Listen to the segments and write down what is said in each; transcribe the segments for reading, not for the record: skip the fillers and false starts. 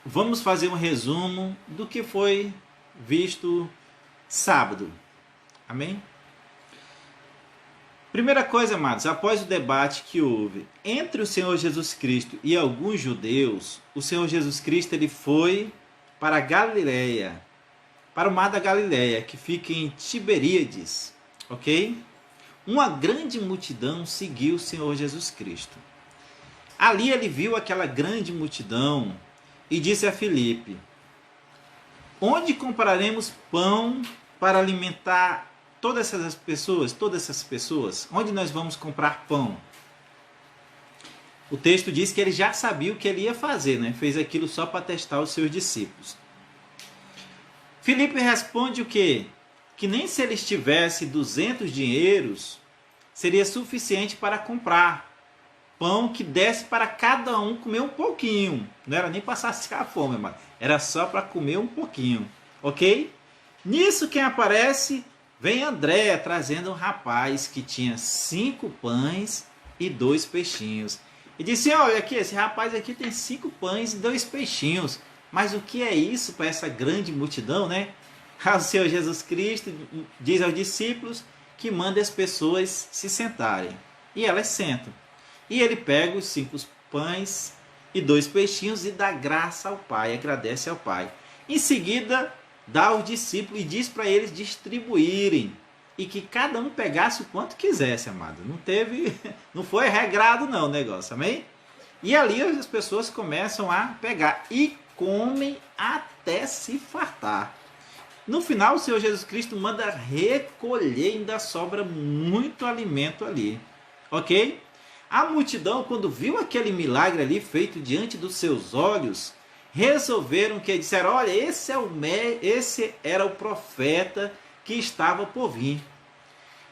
vamos fazer um resumo do que foi visto sábado. Amém? Primeira coisa, amados, após o debate que houve entre o Senhor Jesus Cristo e alguns judeus, o Senhor Jesus Cristo ele foi para a Galileia, para o mar da Galileia, que fica em Tiberíades, ok? Uma grande multidão seguiu o Senhor Jesus Cristo. Ali ele viu aquela grande multidão e disse a Filipe: onde compraremos pão para alimentar todas essas pessoas? Onde nós vamos comprar pão? O texto diz que ele já sabia o que ele ia fazer, né? Fez aquilo só para testar os seus discípulos. Filipe responde o quê? Que nem se eles tivessem 200 dinheiros, seria suficiente para comprar pão que desse para cada um comer um pouquinho. Não era nem para saciar a fome, mas era só para comer um pouquinho. Ok? Nisso quem aparece? Vem André trazendo um rapaz que tinha 5 pães e 2 peixinhos. E disse: olha aqui, esse rapaz aqui tem 5 pães e 2 peixinhos. Mas o que é isso para essa grande multidão, né? O Senhor Jesus Cristo diz aos discípulos que manda as pessoas se sentarem. E elas sentam. E ele pega os 5 pães e 2 peixinhos e dá graça ao Pai, agradece ao Pai. Em seguida, dá aos discípulos e diz para eles distribuírem. E que cada um pegasse o quanto quisesse, amado. Não foi regrado não o negócio, amém? E ali as pessoas começam a pegar e comem até se fartar. No final, o Senhor Jesus Cristo manda recolher, ainda sobra muito alimento ali. Ok? A multidão, quando viu aquele milagre ali feito diante dos seus olhos, resolveram que disseram: olha, esse era o profeta que estava por vir.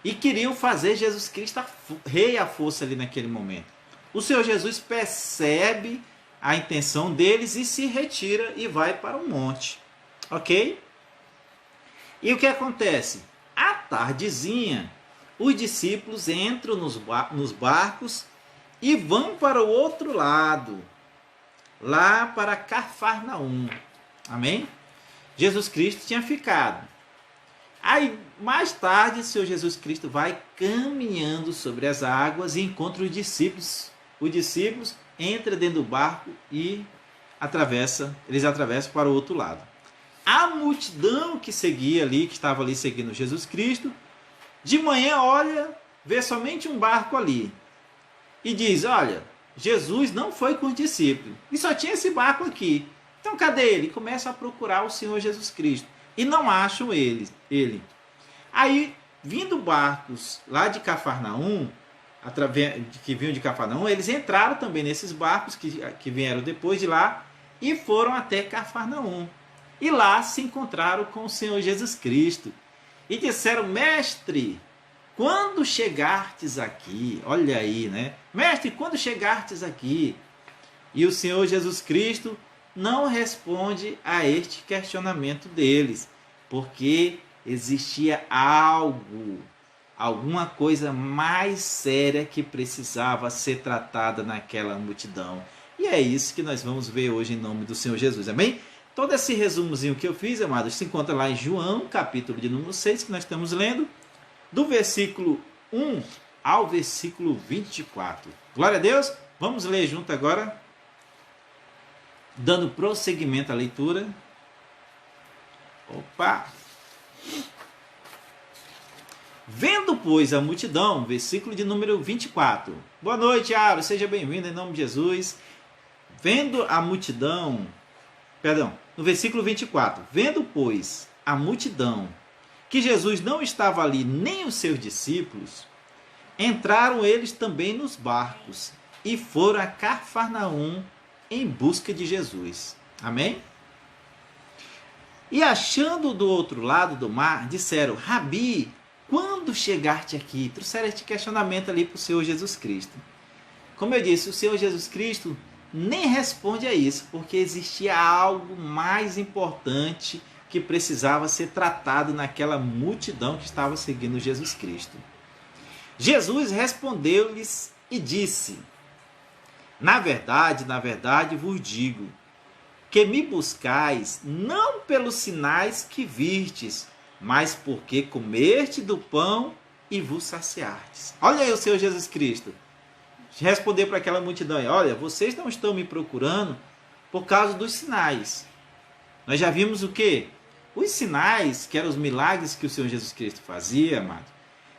E queriam fazer Jesus Cristo rei à força ali naquele momento. O Senhor Jesus percebe a intenção deles e se retira e vai para o monte. Ok? E o que acontece? À tardezinha, os discípulos entram nos barcos e vão para o outro lado, lá para Cafarnaum. Amém? Jesus Cristo tinha ficado. Aí, mais tarde, o Senhor Jesus Cristo vai caminhando sobre as águas e encontra os discípulos. Os discípulos entram dentro do barco e eles atravessam para o outro lado. A multidão que seguia ali, que estava ali seguindo Jesus Cristo, de manhã olha, vê somente um barco ali. E diz: olha, Jesus não foi com os discípulos. E só tinha esse barco aqui. Então cadê ele? Começa a procurar o Senhor Jesus Cristo. E não acham ele. Aí, vindo barcos lá de Cafarnaum, que vinham de Cafarnaum, eles entraram também nesses barcos que vieram depois de lá e foram até Cafarnaum. E lá se encontraram com o Senhor Jesus Cristo. E disseram: mestre, quando chegastes aqui? Olha aí, né? Mestre, quando chegastes aqui? E o Senhor Jesus Cristo não responde a este questionamento deles, porque existia alguma coisa mais séria que precisava ser tratada naquela multidão. E é isso que nós vamos ver hoje em nome do Senhor Jesus, amém? Todo esse resumozinho que eu fiz, amados, se encontra lá em João, capítulo de número 6, que nós estamos lendo, do versículo 1 ao versículo 24. Glória a Deus! Vamos ler junto agora, dando prosseguimento à leitura. Opa! Vendo, pois, a multidão, versículo de número 24. Boa noite, Aro, seja bem-vindo em nome de Jesus. Vendo a multidão, no versículo 24. Vendo, pois, a multidão, que Jesus não estava ali, nem os seus discípulos, entraram eles também nos barcos e foram a Cafarnaum em busca de Jesus. Amém? E achando do outro lado do mar, disseram: Rabi, quando chegaste aqui? Trouxeram este questionamento ali para o Senhor Jesus Cristo. Como eu disse, o Senhor Jesus Cristo nem responde a isso, porque existia algo mais importante que precisava ser tratado naquela multidão que estava seguindo Jesus Cristo. Jesus respondeu-lhes e disse: na verdade vos digo, que me buscais não pelos sinais que vistes, mas porque comeste do pão e vos saciastes. Olha aí o Senhor Jesus Cristo responder para aquela multidão: olha, vocês não estão me procurando por causa dos sinais. Nós já vimos o quê? Os sinais, que eram os milagres que o Senhor Jesus Cristo fazia, amado,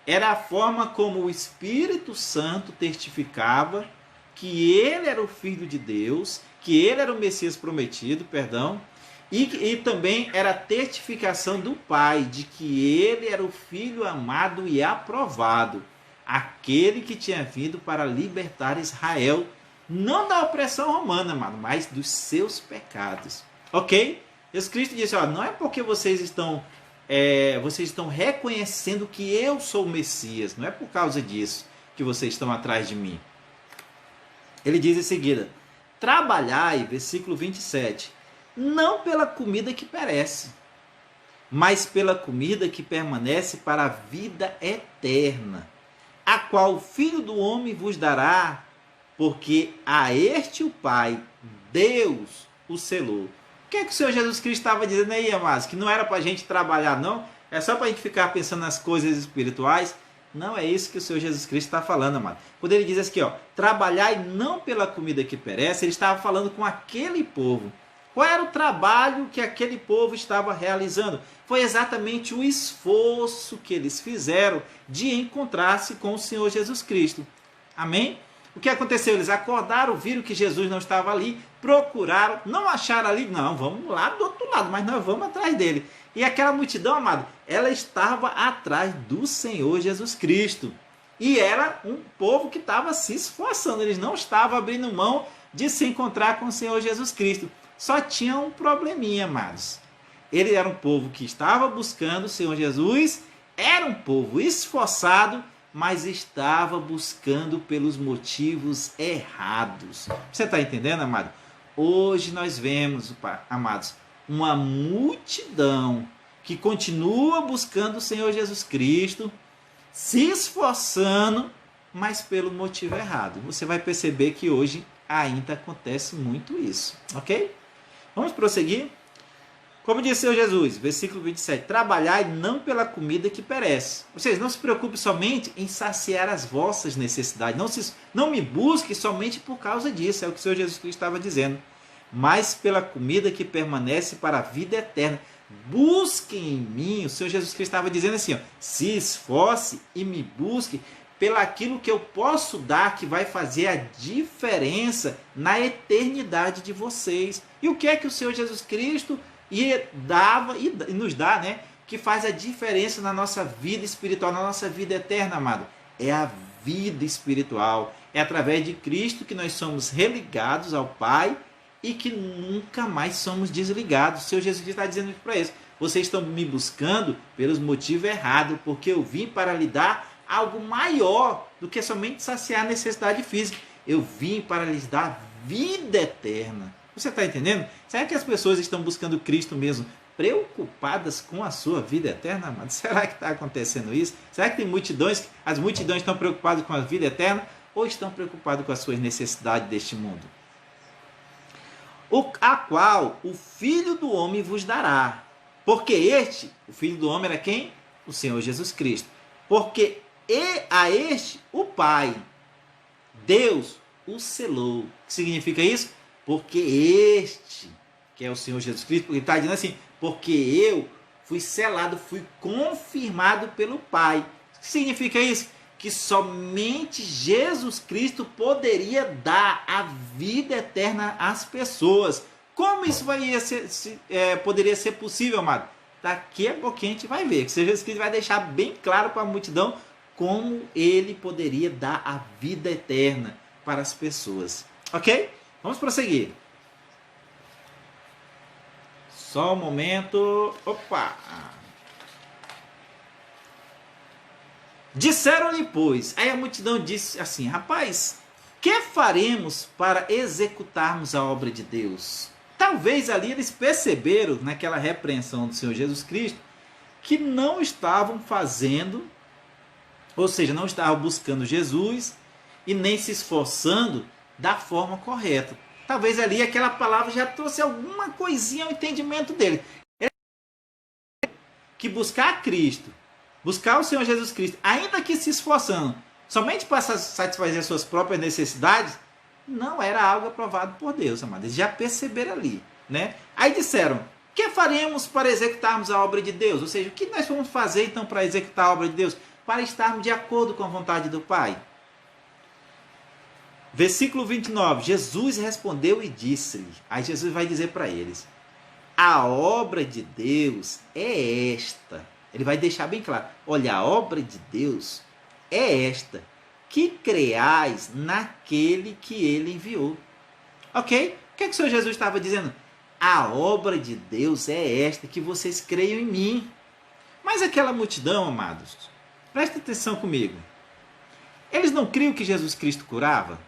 era a forma como o Espírito Santo testificava que ele era o Filho de Deus, que ele era o Messias prometido, e também era a testificação do Pai de que ele era o Filho amado e aprovado, aquele que tinha vindo para libertar Israel, não da opressão romana, mas dos seus pecados. Ok? Jesus Cristo disse: ó, não é porque vocês estão reconhecendo que eu sou o Messias, não é por causa disso que vocês estão atrás de mim. Ele diz em seguida: trabalhai, versículo 27, não pela comida que perece, mas pela comida que permanece para a vida eterna, a qual o Filho do Homem vos dará, porque a este o Pai, Deus, o selou. O que é que o Senhor Jesus Cristo estava dizendo aí, amados? Que não era para a gente trabalhar, não? É só para a gente ficar pensando nas coisas espirituais? Não é isso que o Senhor Jesus Cristo está falando, amado. Quando ele diz aqui, ó, trabalhai não pela comida que perece, ele estava falando com aquele povo. Qual era o trabalho que aquele povo estava realizando? Foi exatamente o esforço que eles fizeram de encontrar-se com o Senhor Jesus Cristo. Amém? O que aconteceu? Eles acordaram, viram que Jesus não estava ali, procuraram, não acharam ali, não, vamos lá do outro lado, mas nós vamos atrás dele. E aquela multidão, amado, ela estava atrás do Senhor Jesus Cristo. E era um povo que estava se esforçando, eles não estavam abrindo mão de se encontrar com o Senhor Jesus Cristo. Só tinha um probleminha, amados. Ele era um povo que estava buscando o Senhor Jesus, era um povo esforçado, mas estava buscando pelos motivos errados. Você está entendendo, amado? Hoje nós vemos, amados, uma multidão que continua buscando o Senhor Jesus Cristo, se esforçando, mas pelo motivo errado. Você vai perceber que hoje ainda acontece muito isso, ok? Vamos prosseguir? Como disse o Senhor Jesus, versículo 27, trabalhai não pela comida que perece. Vocês não se preocupem somente em saciar as vossas necessidades. Não me busque somente por causa disso, é o que o Senhor Jesus Cristo estava dizendo. Mas pela comida que permanece para a vida eterna. Busquem em mim, o Senhor Jesus Cristo estava dizendo assim, ó, se esforce e me busque pelaquilo que eu posso dar, que vai fazer a diferença na eternidade de vocês. E o que é que o Senhor Jesus Cristo dava e nos dá, né? Que faz a diferença na nossa vida espiritual, na nossa vida eterna, amado. É a vida espiritual. É através de Cristo que nós somos religados ao Pai e que nunca mais somos desligados. O Senhor Jesus Cristo está dizendo para eles: vocês estão me buscando pelos motivos errados, porque eu vim para lhe dar algo maior do que somente saciar a necessidade física. Eu vim para lhes dar vida eterna. Você está entendendo? Será que as pessoas estão buscando Cristo mesmo, preocupadas com a sua vida eterna, amado? Será que está acontecendo isso? Será que tem multidões, as multidões estão preocupadas com a vida eterna ou estão preocupadas com as suas necessidades deste mundo? A qual o Filho do Homem vos dará. Porque este, o Filho do Homem era quem? O Senhor Jesus Cristo. Porque a este o Pai, Deus, o selou. O que significa isso? Porque este, que é o Senhor Jesus Cristo, ele está dizendo assim, porque eu fui selado, fui confirmado pelo Pai. O que significa isso? Que somente Jesus Cristo poderia dar a vida eterna às pessoas. Como isso poderia ser possível, amado? Daqui a pouquinho a gente vai ver. Que Jesus Cristo vai deixar bem claro para a multidão como ele poderia dar a vida eterna para as pessoas. Ok? Vamos prosseguir. Só um momento. Opa! Disseram-lhe, pois, aí a multidão disse assim, rapaz, que faremos para executarmos a obra de Deus? Talvez ali eles perceberam, naquela repreensão do Senhor Jesus Cristo, que não estavam fazendo, ou seja, não estavam buscando Jesus e nem se esforçando da forma correta. talvez ali aquela palavra já trouxe alguma coisinha ao entendimento dele. Que buscar Cristo, buscar o Senhor Jesus Cristo, ainda que se esforçando, somente para satisfazer as suas próprias necessidades, não era algo aprovado por Deus, amados. Eles já perceberam ali, né? Aí disseram, o que faremos para executarmos a obra de Deus? Ou seja, o que nós vamos fazer então para executar a obra de Deus? Para estarmos de acordo com a vontade do Pai. Versículo 29, Jesus respondeu e disse-lhe, aí Jesus vai dizer para eles, a obra de Deus é esta. Ele vai deixar bem claro. Olha, a obra de Deus é esta. Que creais naquele que ele enviou. Ok? O que é que o Senhor Jesus estava dizendo? A obra de Deus é esta, que vocês creiam em mim. Mas aquela multidão, amados, presta atenção comigo. Eles não criam que Jesus Cristo curava?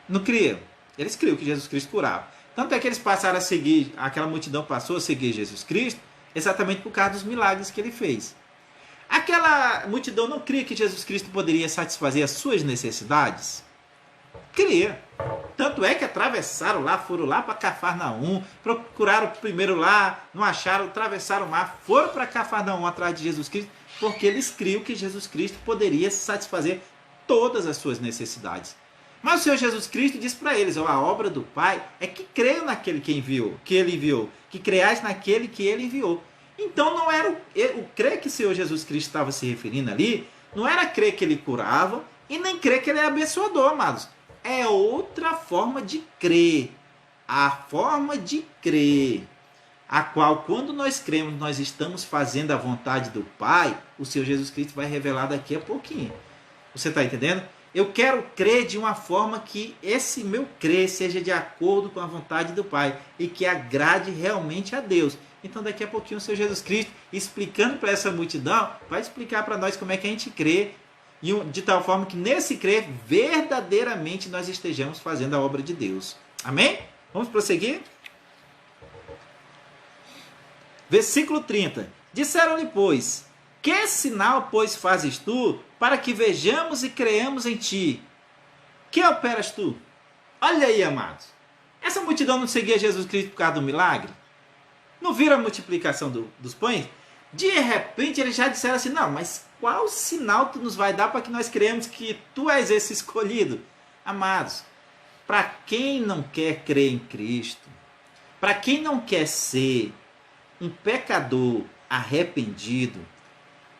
Não criam. Eles criam que Jesus Cristo curava. Tanto é que eles passaram a seguir, aquela multidão passou a seguir Jesus Cristo, exatamente por causa dos milagres que ele fez. Aquela multidão não cria que Jesus Cristo poderia satisfazer as suas necessidades? Cria. Tanto é que atravessaram lá, foram lá para Cafarnaum, procuraram primeiro lá, não acharam, atravessaram o mar, foram para Cafarnaum atrás de Jesus Cristo, porque eles criam que Jesus Cristo poderia satisfazer todas as suas necessidades. Mas o Senhor Jesus Cristo diz para eles, a obra do Pai é que creiam naquele que ele enviou, que creiais naquele que ele enviou. Então não era o crer que o Senhor Jesus Cristo estava se referindo ali, não era crer que ele curava e nem crer que ele é abençoador, amados. É outra forma de crer. A forma de crer, a qual quando nós cremos, nós estamos fazendo a vontade do Pai, o Senhor Jesus Cristo vai revelar daqui a pouquinho. Você está entendendo? Eu quero crer de uma forma que esse meu crer seja de acordo com a vontade do Pai e que agrade realmente a Deus. Então daqui a pouquinho o Senhor Jesus Cristo, explicando para essa multidão, vai explicar para nós como é que a gente crê, de tal forma que nesse crer, verdadeiramente nós estejamos fazendo a obra de Deus. Amém? Vamos prosseguir? Versículo 30. Disseram-lhe, pois, que sinal, pois, fazes tu, para que vejamos e creamos em ti? Que operas tu? Olha aí, amados. Essa multidão não seguia Jesus Cristo por causa do milagre? Não viram a multiplicação dos pães? De repente, eles já disseram assim, não, mas qual sinal tu nos vai dar para que nós creamos que tu és esse escolhido? Amados, para quem não quer crer em Cristo, para quem não quer ser um pecador arrependido,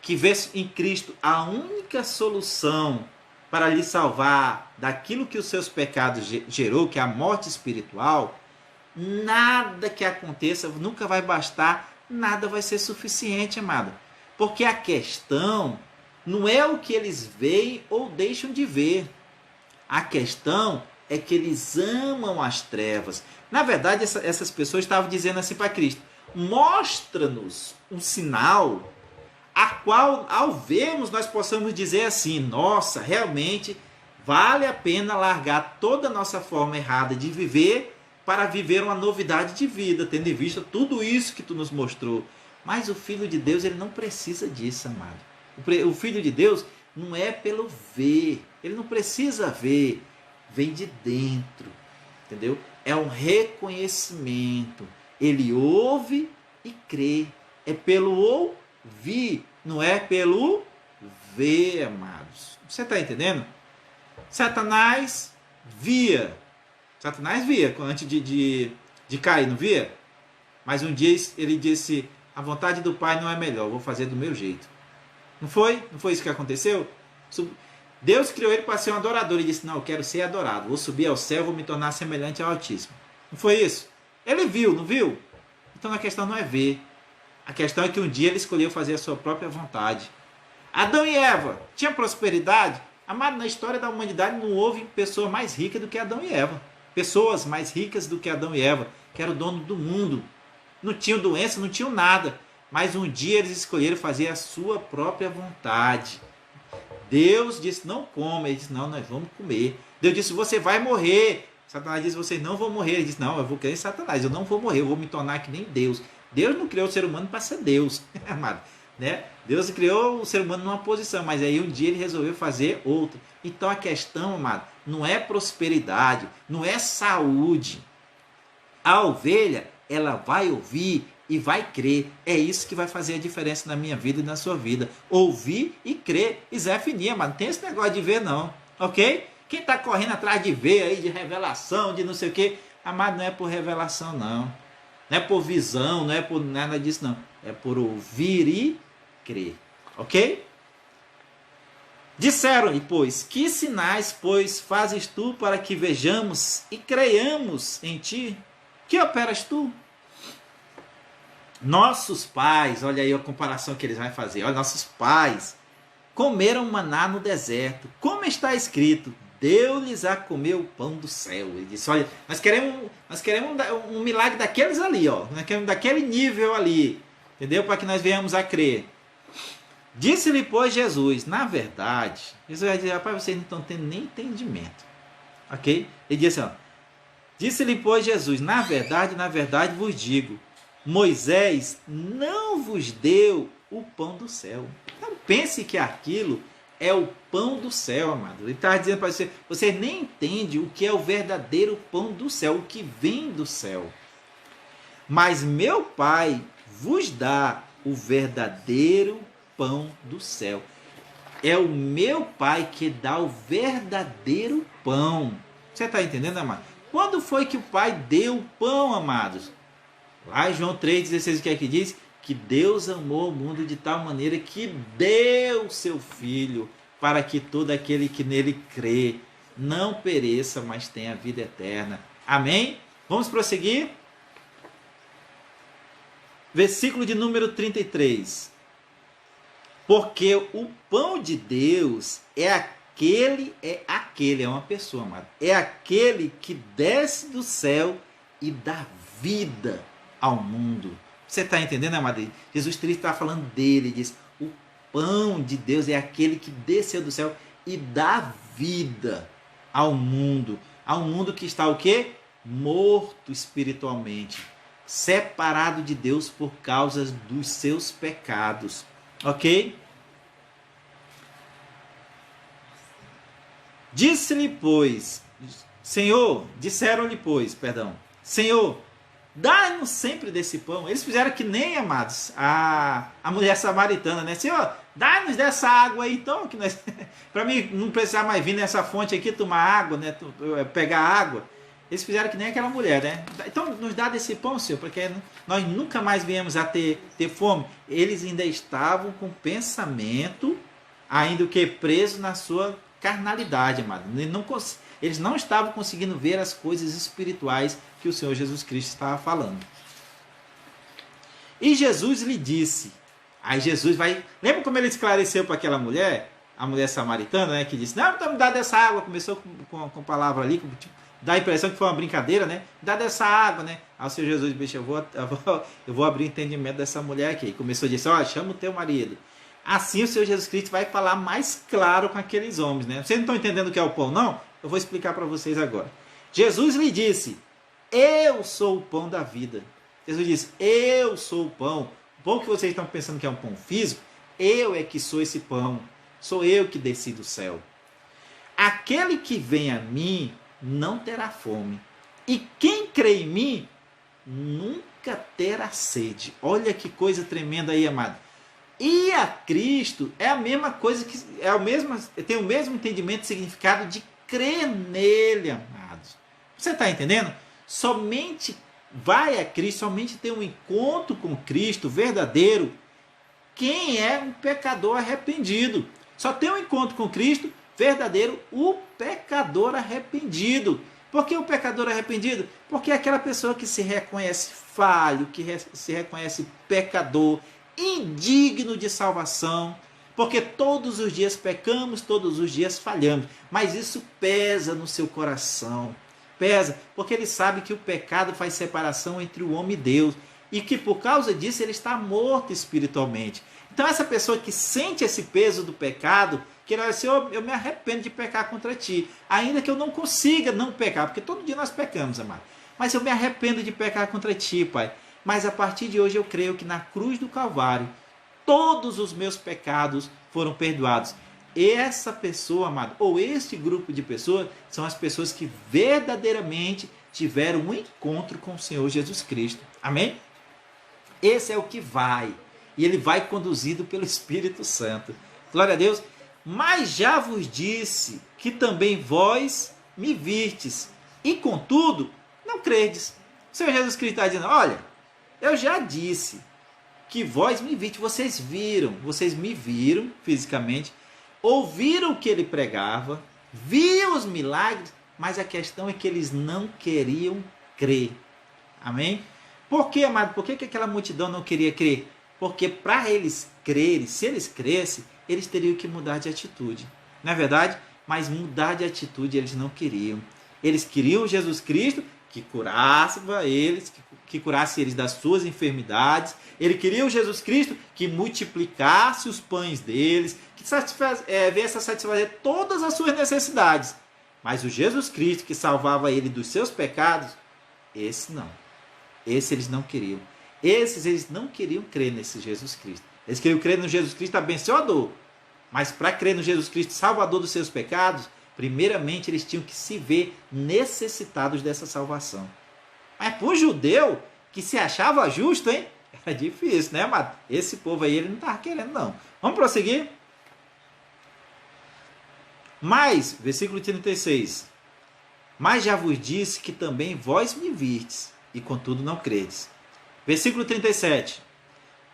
que vê em Cristo a única solução para lhe salvar daquilo que os seus pecados gerou, que é a morte espiritual, nada que aconteça nunca vai bastar, nada vai ser suficiente, amado. Porque a questão não é o que eles veem ou deixam de ver. A questão é que eles amam as trevas. Na verdade, essas pessoas estavam dizendo assim para Cristo, mostra-nos um sinal a qual, ao vermos, nós possamos dizer assim, nossa, realmente vale a pena largar toda a nossa forma errada de viver para viver uma novidade de vida, tendo em vista tudo isso que tu nos mostrou. Mas o Filho de Deus, ele não precisa disso, amado. O Filho de Deus não é pelo ver, ele não precisa ver, vem de dentro, entendeu? É um reconhecimento, ele ouve e crê, é pelo ouvir, não é pelo ver, amados. Você está entendendo? Satanás via antes de cair, não via? Mas um dia ele disse, a vontade do Pai não é melhor, vou fazer do meu jeito. Não foi? Não foi isso que aconteceu? Deus criou ele para ser um adorador e disse, não, eu quero ser adorado, vou subir ao céu, vou me tornar semelhante ao Altíssimo. Não foi isso? Ele viu, não viu? Então a questão não é ver. A questão é que um dia ele escolheu fazer a sua própria vontade. Adão e Eva tinham prosperidade? Amado, na história da humanidade não houve pessoa mais rica do que Adão e Eva. Pessoas mais ricas do que Adão e Eva, que era o dono do mundo. Não tinham doença, não tinham nada. Mas um dia eles escolheram fazer a sua própria vontade. Deus disse, não coma. Ele disse, não, nós vamos comer. Deus disse, você vai morrer. Satanás disse, vocês não vão morrer. Ele disse, não, eu vou crer em Satanás, eu não vou morrer, eu vou me tornar que nem Deus. Deus não criou o ser humano para ser Deus, amado. né? Deus criou o ser humano numa posição, mas aí um dia ele resolveu fazer outra. Então a questão, amado, não é prosperidade, não é saúde. A ovelha, ela vai ouvir e vai crer. É isso que vai fazer a diferença na minha vida e na sua vida. Ouvir e crer. E Zé fininha, mas não tem esse negócio de ver não, ok? Quem está correndo atrás de ver aí, de revelação, de não sei o quê, amado, não é por revelação não. Não é por visão, não é por nada disso não. É por ouvir e crer, ok? Disseram-lhe, pois, que sinais, pois, fazes tu para que vejamos e creiamos em ti? Que operas tu? Nossos pais, olha aí a comparação que eles vão fazer. Olha, nossos pais comeram maná no deserto. Como está escrito, deu-lhes a comer o pão do céu. Ele disse, olha, nós queremos um milagre daqueles ali, ó. Nós queremos daquele nível ali. Entendeu? Para que nós venhamos a crer. Disse-lhe, pois, Jesus, na verdade, Jesus vai dizer, rapaz, vocês não estão tendo nem entendimento. Ok? Ele disse assim, ó, disse-lhe, pois, Jesus, na verdade vos digo, Moisés não vos deu o pão do céu. Então pense que aquilo é o pão do céu, amado. Ele está dizendo para você, você nem entende o que é o verdadeiro pão do céu, o que vem do céu. Mas meu Pai vos dá o verdadeiro pão do céu. É o meu Pai que dá o verdadeiro pão. Você está entendendo, amado? Quando foi que o Pai deu o pão, amados? Lá em João 3,16, o que é que diz? Que Deus amou o mundo de tal maneira que deu seu Filho, para que todo aquele que nele crê não pereça, mas tenha vida eterna. Amém? Vamos prosseguir? Versículo de número 33. Porque o pão de Deus é uma pessoa, amado. É aquele que desce do céu e dá vida ao mundo. Você está entendendo, amado? Jesus Cristo está falando dele, diz, o pão de Deus é aquele que desceu do céu e dá vida ao mundo que está o quê? Morto espiritualmente, separado de Deus por causa dos seus pecados. Ok? Disseram-lhe, pois, Senhor, Senhor, dá-nos sempre desse pão. Eles fizeram que nem, amados, a mulher samaritana, né? Senhor, dá-nos dessa água aí, então, que nós, para mim não precisar mais vir nessa fonte aqui tomar água, né? Pegar água. Eles fizeram que nem aquela mulher, né? Então, nos dá desse pão, Senhor, porque nós nunca mais viemos a ter fome. Eles ainda estavam com pensamento, ainda que preso na sua carnalidade, amado. Eles não estavam conseguindo ver as coisas espirituais que o Senhor Jesus Cristo estava falando. E Jesus lhe disse, aí Jesus vai... Lembra como ele esclareceu para aquela mulher, a mulher samaritana, né? Que disse, não, me dá dessa água. Começou com palavra ali, tipo, dá a impressão que foi uma brincadeira, né? Dá dessa água, né? Aí o Senhor Jesus disse, eu vou abrir o entendimento dessa mulher aqui. E começou a dizer, ó, chama o teu marido. Assim o Senhor Jesus Cristo vai falar mais claro com aqueles homens, né? Vocês não estão entendendo o que é o pão, não? Eu vou explicar para vocês agora. Jesus lhe disse, eu sou o pão da vida. Jesus disse, eu sou o pão. O pão que vocês estão pensando que é um pão físico, eu é que sou esse pão. Sou eu que desci do céu. Aquele que vem a mim não terá fome. E quem crê em mim nunca terá sede. Olha que coisa tremenda aí, amado. E a Cristo é a mesma coisa, que tem o mesmo entendimento e significado de crer nele, amados. Você está entendendo? Somente vai a Cristo, somente tem um encontro com Cristo verdadeiro quem é um pecador arrependido. Só tem um encontro com Cristo verdadeiro o pecador arrependido. Por que o pecador arrependido? Porque é aquela pessoa que se reconhece falho, que se reconhece pecador, indigno de salvação, porque todos os dias pecamos, todos os dias falhamos, mas isso pesa no seu coração, pesa, porque ele sabe que o pecado faz separação entre o homem e Deus, e que por causa disso ele está morto espiritualmente. Então essa pessoa que sente esse peso do pecado, que ele vai dizer, eu me arrependo de pecar contra ti, ainda que eu não consiga não pecar, porque todo dia nós pecamos, amado, mas eu me arrependo de pecar contra ti, Pai. Mas a partir de hoje eu creio que na cruz do Calvário, todos os meus pecados foram perdoados. Essa pessoa, amado, ou este grupo de pessoas, são as pessoas que verdadeiramente tiveram um encontro com o Senhor Jesus Cristo. Amém? Esse é o que vai. E ele vai conduzido pelo Espírito Santo. Glória a Deus. Mas já vos disse que também vós me vistes, e contudo não credes. O Senhor Jesus Cristo está dizendo, olha, eu já disse que vós me vistes, vocês me viram fisicamente, ouviram o que ele pregava, viam os milagres, mas a questão é que eles não queriam crer. Amém? Por que, amado? Por que aquela multidão não queria crer? Porque para eles crerem, se eles crescem, eles teriam que mudar de atitude. Não é verdade? Mas mudar de atitude eles não queriam. Eles queriam Jesus Cristo que curasse eles, que curasse eles das suas enfermidades. Ele queria o Jesus Cristo que multiplicasse os pães deles, que viesse a satisfazer todas as suas necessidades. Mas o Jesus Cristo que salvava ele dos seus pecados, esse não. Esse eles não queriam. Eles não queriam crer nesse Jesus Cristo. Eles queriam crer no Jesus Cristo abençoador. Mas para crer no Jesus Cristo salvador dos seus pecados, primeiramente eles tinham que se ver necessitados dessa salvação. Mas para o judeu, que se achava justo, hein? Era difícil, né, mas esse povo aí ele não estava querendo, não. Vamos prosseguir? Mas, versículo 36. Mas já vos disse que também vós me vistes, e contudo não credes. Versículo 37.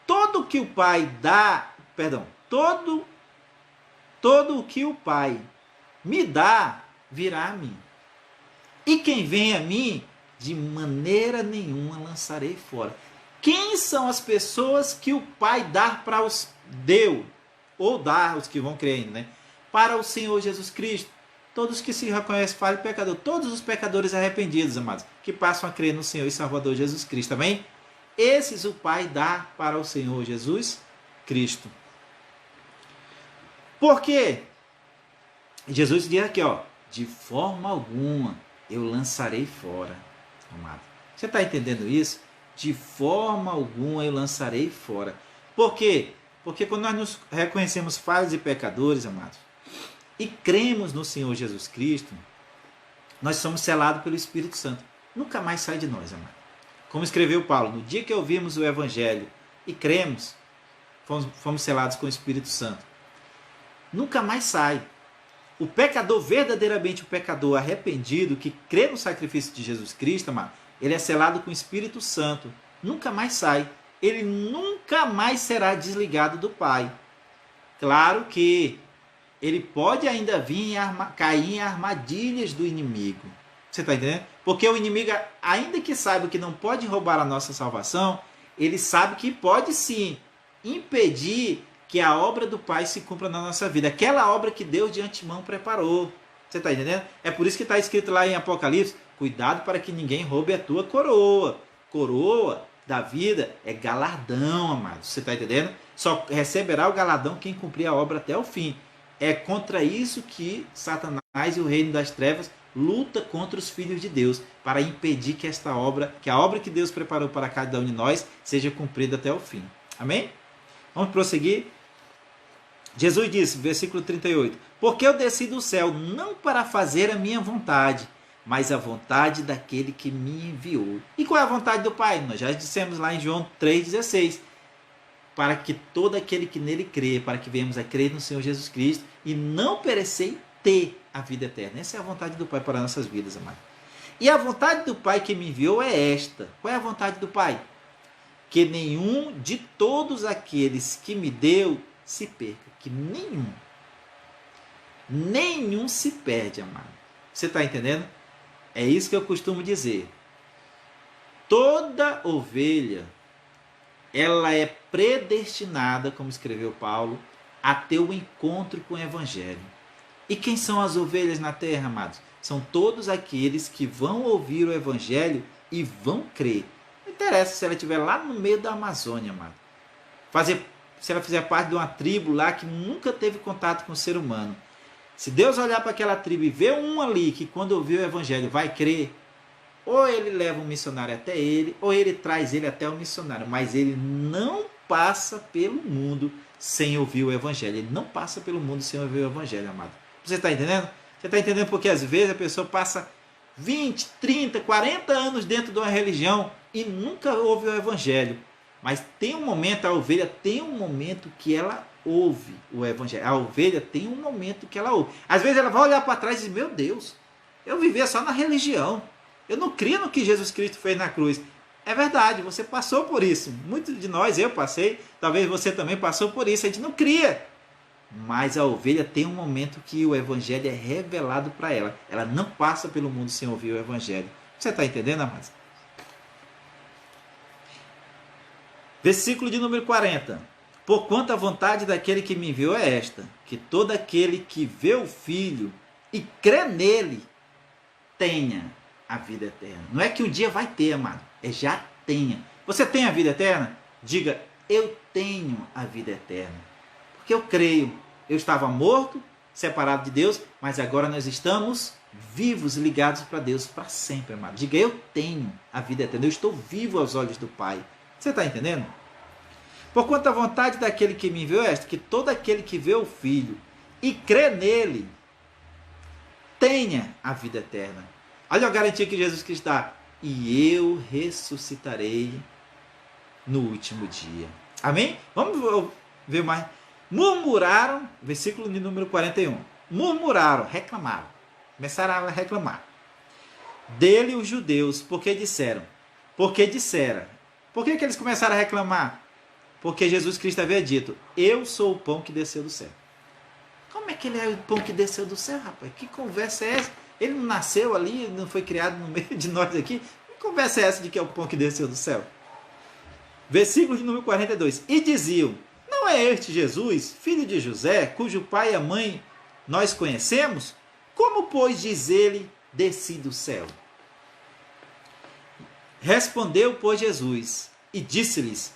Todo o que o Pai dá, todo o que o Pai me dá, virá a mim. E quem vem a mim, de maneira nenhuma lançarei fora. Quem são as pessoas que o Pai deu, ou dá os que vão crer ainda, né? Para o Senhor Jesus Cristo. Todos que se reconhecem falho e pecador. Todos os pecadores arrependidos, amados, que passam a crer no Senhor e Salvador Jesus Cristo. Amém? Esses o Pai dá para o Senhor Jesus Cristo. Por quê? Jesus diz aqui, ó, de forma alguma eu lançarei fora. Amado, você está entendendo isso? De forma alguma eu lançarei fora. Por quê? Porque quando nós nos reconhecemos falhos e pecadores, amados, e cremos no Senhor Jesus Cristo, nós somos selados pelo Espírito Santo. Nunca mais sai de nós, amado. Como escreveu Paulo, no dia que ouvimos o Evangelho e cremos, fomos selados com o Espírito Santo. Nunca mais sai. O pecador, verdadeiramente o pecador arrependido, que crê no sacrifício de Jesus Cristo, amado, ele é selado com o Espírito Santo. Nunca mais sai. Ele nunca mais será desligado do Pai. Claro que ele pode ainda vir cair em armadilhas do inimigo. Você está entendendo? Porque o inimigo, ainda que saiba que não pode roubar a nossa salvação, ele sabe que pode sim impedir que a obra do Pai se cumpra na nossa vida. Aquela obra que Deus de antemão preparou. Você está entendendo? É por isso que está escrito lá em Apocalipse, cuidado para que ninguém roube a tua coroa. Coroa da vida é galardão, amado. Você está entendendo? Só receberá o galardão quem cumprir a obra até o fim. É contra isso que Satanás e o reino das trevas luta contra os filhos de Deus, para impedir que a obra que Deus preparou para cada um de nós, seja cumprida até o fim. Amém? Vamos prosseguir? Jesus disse, versículo 38, porque eu desci do céu não para fazer a minha vontade, mas a vontade daquele que me enviou. E qual é a vontade do Pai? Nós já dissemos lá em João 3,16, para que todo aquele que nele crê, para que venhamos a crer no Senhor Jesus Cristo e não perecer, ter a vida eterna. Essa é a vontade do Pai para nossas vidas, amado. E a vontade do Pai que me enviou é esta. Qual é a vontade do Pai? Que nenhum de todos aqueles que me deu se perca. Que nenhum se perde, amado. Você está entendendo? É isso que eu costumo dizer. Toda ovelha, ela é predestinada, como escreveu Paulo, a ter o encontro com o Evangelho. E quem são as ovelhas na terra, amados? São todos aqueles que vão ouvir o Evangelho e vão crer. Não interessa se ela estiver lá no meio da Amazônia, amado. Se ela fizer parte de uma tribo lá que nunca teve contato com o ser humano. Se Deus olhar para aquela tribo e ver um ali que quando ouvir o Evangelho vai crer, ou ele leva um missionário até ele, ou ele traz ele até o missionário. Mas ele não passa pelo mundo sem ouvir o evangelho. Ele não passa pelo mundo sem ouvir o evangelho, amado. Você está entendendo? Você está entendendo porque às vezes a pessoa passa 20, 30, 40 anos dentro de uma religião e nunca ouve o evangelho. Mas tem um momento, a ovelha tem um momento que ela ouve o evangelho. A ovelha tem um momento que ela ouve. Às vezes ela vai olhar para trás e diz, meu Deus, eu vivia só na religião. Eu não cria no que Jesus Cristo fez na cruz. É verdade, você passou por isso. Muitos de nós, eu passei, talvez você também passou por isso. A gente não cria. Mas a ovelha tem um momento que o evangelho é revelado para ela. Ela não passa pelo mundo sem ouvir o evangelho. Você está entendendo, amados? Versículo de número 40. Porquanto a vontade daquele que me enviou é esta, que todo aquele que vê o Filho e crê nele tenha a vida eterna. Não é que um dia vai ter, amado. É já tenha. Você tem a vida eterna? Diga, eu tenho a vida eterna. Porque eu creio. Eu estava morto, separado de Deus, mas agora nós estamos vivos, ligados para Deus para sempre, amado. Diga, eu tenho a vida eterna. Eu estou vivo aos olhos do Pai. Você está entendendo? Porquanto a vontade daquele que me enviou é esta, que todo aquele que vê o Filho e crê nele tenha a vida eterna. Olha a garantia que Jesus Cristo dá. E eu ressuscitarei no último dia. Amém? Vamos ver mais. Murmuraram, versículo de número 41. Murmuraram, reclamaram. Começaram a reclamar. Dele os judeus, porque disseram. Por que eles começaram a reclamar? Porque Jesus Cristo havia dito, eu sou o pão que desceu do céu. Como é que ele é o pão que desceu do céu, rapaz? Que conversa é essa? Ele não nasceu ali, não foi criado no meio de nós aqui. Que conversa é essa de que é o pão que desceu do céu? Versículo de número 42. E diziam, não é este Jesus, filho de José, cujo pai e a mãe nós conhecemos? Como, pois, diz ele, desci do céu? Respondeu, pois, Jesus, e disse-lhes,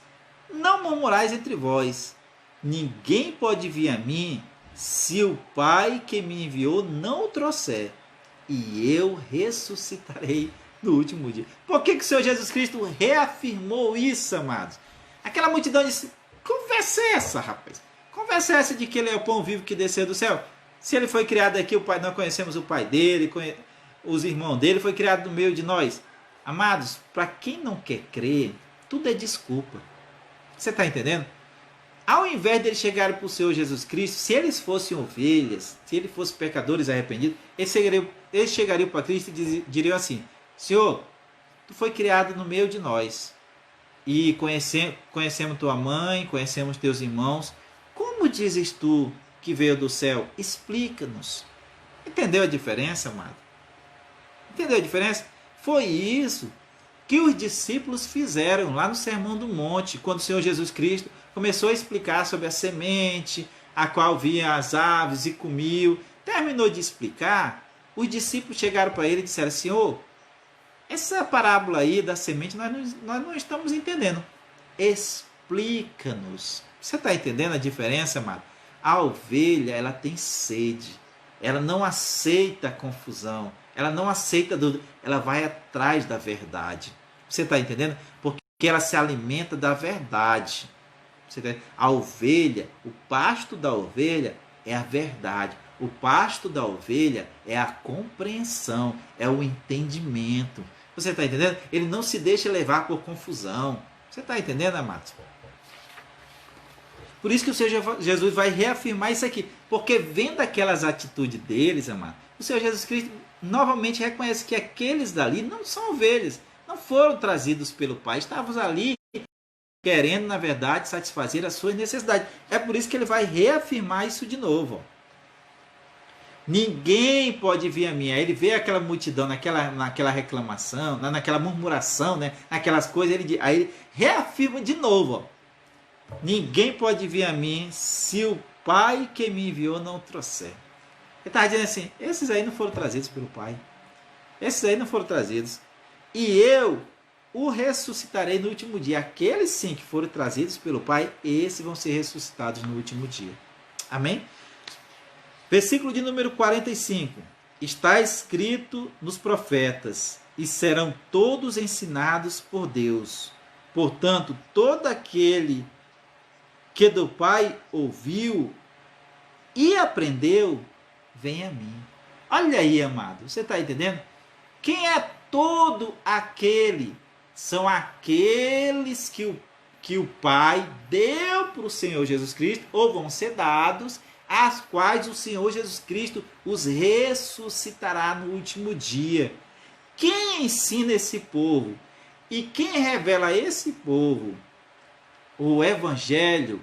não murmurais entre vós. Ninguém pode vir a mim se o Pai que me enviou não o trouxer. E eu ressuscitarei no último dia. Por que o Senhor Jesus Cristo reafirmou isso, amados? Aquela multidão disse, conversa é essa, rapaz? Conversa é essa de que ele é o pão vivo que desceu do céu? Se ele foi criado aqui, o pai, nós conhecemos o pai dele, os irmãos dele, foi criado no meio de nós. Amados, para quem não quer crer, tudo é desculpa. Você está entendendo? Ao invés de eles chegarem para o Senhor Jesus Cristo, se eles fossem ovelhas, se eles fossem pecadores arrependidos, eles chegariam para Cristo e diriam assim, Senhor, tu foi criado no meio de nós, e conhecemos tua mãe, conhecemos teus irmãos, como dizes tu que veio do céu? Explica-nos. Entendeu a diferença, amado? Entendeu a diferença? Foi isso que os discípulos fizeram lá no Sermão do Monte, quando o Senhor Jesus Cristo começou a explicar sobre a semente, a qual vinham as aves e comiam. Terminou de explicar, os discípulos chegaram para ele e disseram, Senhor, essa parábola aí da semente nós não estamos entendendo. Explica-nos. Você está entendendo a diferença, amado? A ovelha, ela tem sede. Ela não aceita confusão. Ela não aceita dúvida. Ela vai atrás da verdade. Você está entendendo? Porque ela se alimenta da verdade. A ovelha, o pasto da ovelha é a verdade. O pasto da ovelha é a compreensão, é o entendimento. Você está entendendo? Ele não se deixa levar por confusão. Você está entendendo, amados? Por isso que o Senhor Jesus vai reafirmar isso aqui. Porque vendo aquelas atitudes deles, amado, o Senhor Jesus Cristo novamente reconhece que aqueles dali não são ovelhas. Não foram trazidos pelo Pai. Estavam ali querendo, na verdade, satisfazer as suas necessidades. É por isso que ele vai reafirmar isso de novo. Ninguém pode vir a mim. Aí ele vê aquela multidão, naquela reclamação, naquela murmuração, né? Naquelas coisas, aí ele reafirma de novo. Ó. Ninguém pode vir a mim se o Pai que me enviou não trouxer. Ele está dizendo assim, esses aí não foram trazidos pelo Pai. Esses aí não foram trazidos. E eu o ressuscitarei no último dia. Aqueles sim que foram trazidos pelo Pai, esses vão ser ressuscitados no último dia. Amém? Versículo de número 45. Está escrito nos profetas, e serão todos ensinados por Deus. Portanto, todo aquele que do Pai ouviu e aprendeu, vem a mim. Olha aí, amado, você está entendendo? Quem é todo aquele? São aqueles que o Pai deu para o Senhor Jesus Cristo, ou vão ser dados, as quais o Senhor Jesus Cristo os ressuscitará no último dia. Quem ensina esse povo? E quem revela a esse povo o Evangelho,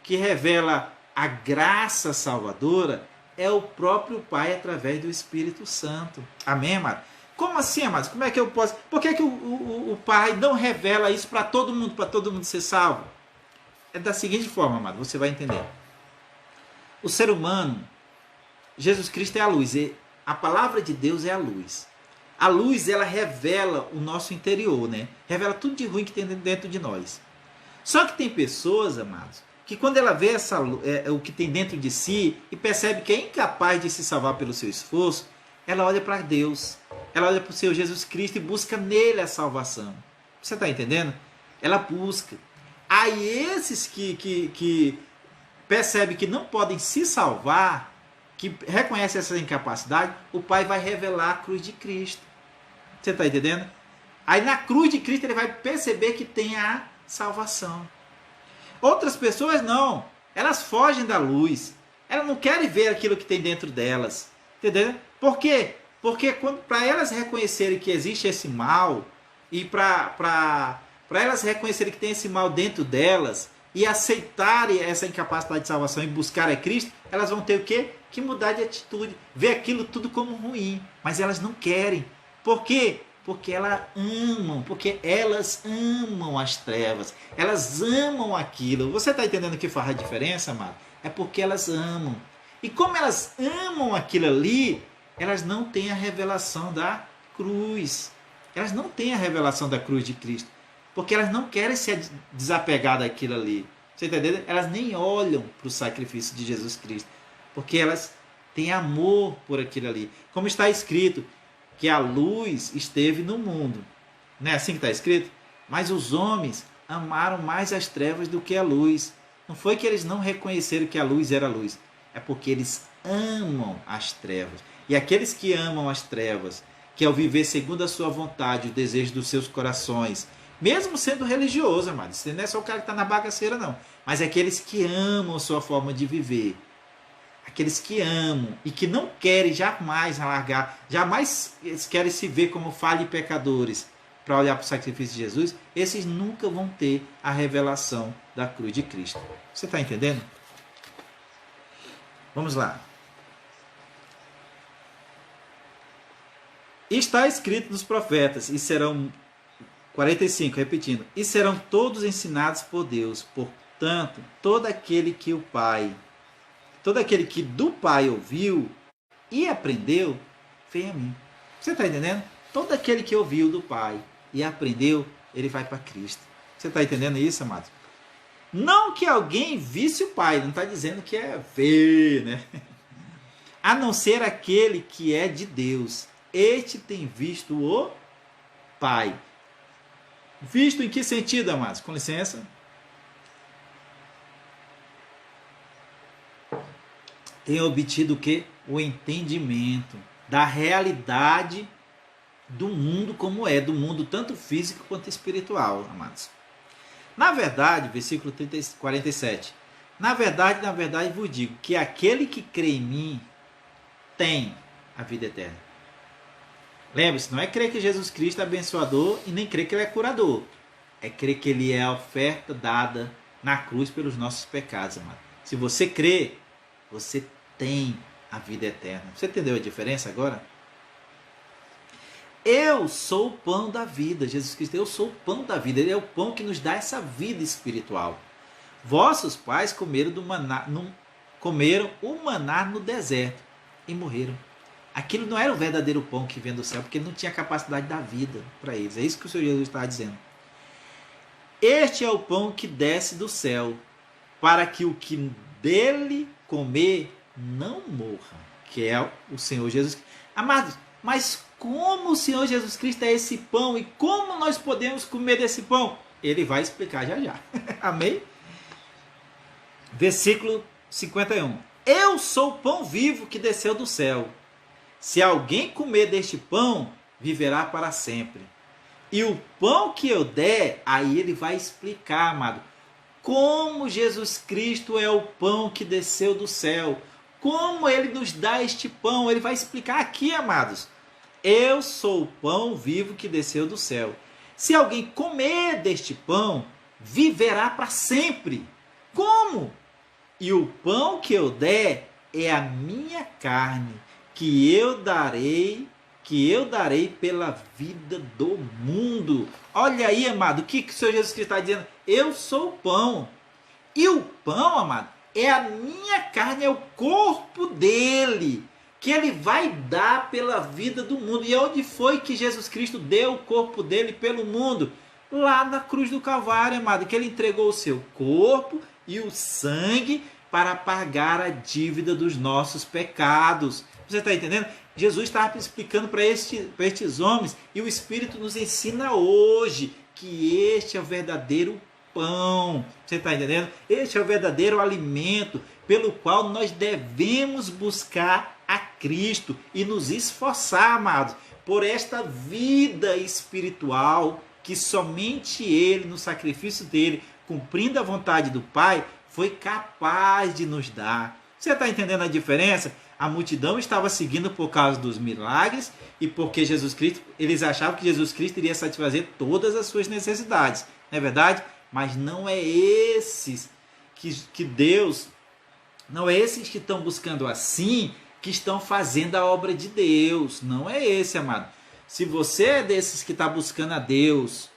que revela a graça salvadora, é o próprio Pai através do Espírito Santo. Amém, amado? Como assim, amados? Como é que eu posso... Por que o Pai não revela isso para todo mundo ser salvo? É da seguinte forma, amado, você vai entender. O ser humano, Jesus Cristo é a luz, e a palavra de Deus é a luz. A luz, ela revela o nosso interior, né? Revela tudo de ruim que tem dentro de nós. Só que tem pessoas, amados, que quando ela vê o que tem dentro de si e percebe que é incapaz de se salvar pelo seu esforço, ela olha para Deus, ela olha para o Senhor Jesus Cristo e busca nele a salvação. Você está entendendo? Ela busca. Aí esses que percebem que não podem se salvar, que reconhecem essa incapacidade, o Pai vai revelar a cruz de Cristo. Você está entendendo? Aí na cruz de Cristo ele vai perceber que tem a salvação. Outras pessoas não. Elas fogem da luz. Elas não querem ver aquilo que tem dentro delas. Entendeu? Por quê? Porque para elas reconhecerem que existe esse mal e para elas reconhecerem que tem esse mal dentro delas e aceitarem essa incapacidade de salvação e buscar a Cristo, elas vão ter o quê? Que mudar de atitude. Ver aquilo tudo como ruim. Mas elas não querem. Por quê? Porque elas amam as trevas, elas amam aquilo. Você está entendendo que faz a diferença, amado? É porque elas amam. E como elas amam aquilo ali, elas não têm a revelação da cruz. Elas não têm a revelação da cruz de Cristo. Porque elas não querem se desapegar daquilo ali. Você está entendendo? Elas nem olham para o sacrifício de Jesus Cristo. Porque elas têm amor por aquilo ali. Como está escrito, que a luz esteve no mundo. Não é assim que está escrito? Mas os homens amaram mais as trevas do que a luz. Não foi que eles não reconheceram que a luz era a luz. É porque eles amam as trevas. E aqueles que amam as trevas, que ao viver segundo a sua vontade, o desejo dos seus corações, mesmo sendo religioso, amado, isso não é só o cara que está na bagaceira, não. Mas é aqueles que amam a sua forma de viver. Aqueles que amam e que não querem jamais largar, jamais querem se ver como falhos e pecadores para olhar para o sacrifício de Jesus, esses nunca vão ter a revelação da cruz de Cristo. Você está entendendo? Vamos lá. Está escrito nos profetas, e serão, 45, repetindo, e serão todos ensinados por Deus. Portanto, todo aquele que do Pai ouviu e aprendeu, vem a mim. Você está entendendo? Todo aquele que ouviu do Pai e aprendeu, ele vai para Cristo. Você está entendendo isso, amado? Não que alguém visse o Pai, não está dizendo que é ver, né? A não ser aquele que é de Deus. Este tem visto o Pai. Visto em que sentido, amados? Com licença. Tem obtido o quê? O entendimento da realidade do mundo como é, do mundo tanto físico quanto espiritual, amados. Na verdade, versículo 47, na verdade vos digo que aquele que crê em mim tem a vida eterna. Lembre-se, não é crer que Jesus Cristo é abençoador e nem crer que ele é curador. É crer que ele é a oferta dada na cruz pelos nossos pecados, amado. Se você crê, você tem a vida eterna. Você entendeu a diferença agora? Eu sou o pão da vida. Jesus Cristo, eu sou o pão da vida. Ele é o pão que nos dá essa vida espiritual. Vossos pais comeram o maná no deserto e morreram. Aquilo não era o verdadeiro pão que vem do céu, porque ele não tinha capacidade da vida para eles. É isso que o Senhor Jesus está dizendo. Este é o pão que desce do céu, para que o que dele comer não morra, que é o Senhor Jesus Cristo. Amados, mas como o Senhor Jesus Cristo é esse pão e como nós podemos comer desse pão? Ele vai explicar já já. Amém? Versículo 51. Eu sou o pão vivo que desceu do céu. Se alguém comer deste pão, viverá para sempre. E o pão que eu der, aí ele vai explicar, amado, como Jesus Cristo é o pão que desceu do céu. Como ele nos dá este pão, ele vai explicar aqui, amados. Eu sou o pão vivo que desceu do céu. Se alguém comer deste pão, viverá para sempre. Como? E o pão que eu der é a minha carne, que eu darei pela vida do mundo. Olha aí, amado, o que o Senhor Jesus Cristo está dizendo? Eu sou o pão. E o pão, amado, é a minha carne, é o corpo dele, que ele vai dar pela vida do mundo. E onde foi que Jesus Cristo deu o corpo dele pelo mundo? Lá na cruz do Calvário, amado, que ele entregou o seu corpo e o sangue para pagar a dívida dos nossos pecados. Você está entendendo? Jesus estava explicando para estes homens, e o Espírito nos ensina hoje que este é o verdadeiro pão. Você está entendendo? Este é o verdadeiro alimento pelo qual nós devemos buscar a Cristo e nos esforçar, amados, por esta vida espiritual que somente Ele, no sacrifício dele, cumprindo a vontade do Pai, foi capaz de nos dar. Você está entendendo a diferença? A multidão estava seguindo por causa dos milagres e porque Jesus Cristo, eles achavam que Jesus Cristo iria satisfazer todas as suas necessidades, não é verdade? Mas não é esses que Deus, não é esses que estão buscando assim, que estão fazendo a obra de Deus. Não é esse, amado. Se você é desses que está buscando a Deus,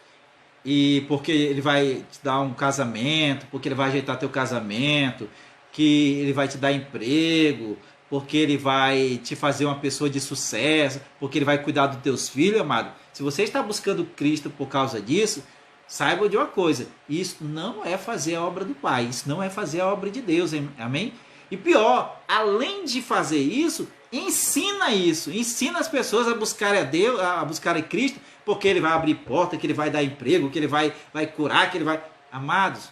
e porque ele vai te dar um casamento, porque ele vai ajeitar teu casamento, que ele vai te dar emprego, porque ele vai te fazer uma pessoa de sucesso, porque ele vai cuidar dos teus filhos, amado. Se você está buscando Cristo por causa disso, saiba de uma coisa: isso não é fazer a obra do Pai, isso não é fazer a obra de Deus, amém? E pior, além de fazer isso, ensina as pessoas a buscarem a Deus, a buscarem Cristo, porque ele vai abrir porta, que ele vai dar emprego, que ele vai curar, que ele vai... Amados,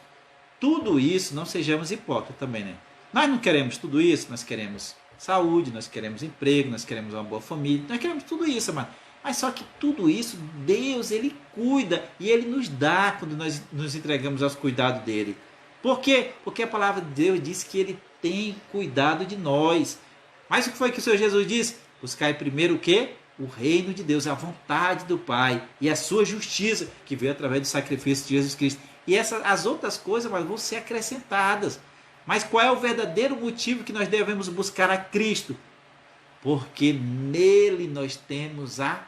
tudo isso, não sejamos hipócritas também, né? Nós não queremos tudo isso, nós queremos saúde, nós queremos emprego, nós queremos uma boa família, nós queremos tudo isso, amado. Mas só que tudo isso, Deus, Ele cuida e Ele nos dá quando nós nos entregamos aos cuidados dEle. Por quê? Porque a palavra de Deus diz que Ele tem cuidado de nós. Mas o que foi que o Senhor Jesus disse? Buscai primeiro o quê? O reino de Deus, a vontade do Pai e a sua justiça, que veio através do sacrifício de Jesus Cristo. E as outras coisas vão ser acrescentadas. Mas qual é o verdadeiro motivo que nós devemos buscar a Cristo? Porque nele nós temos a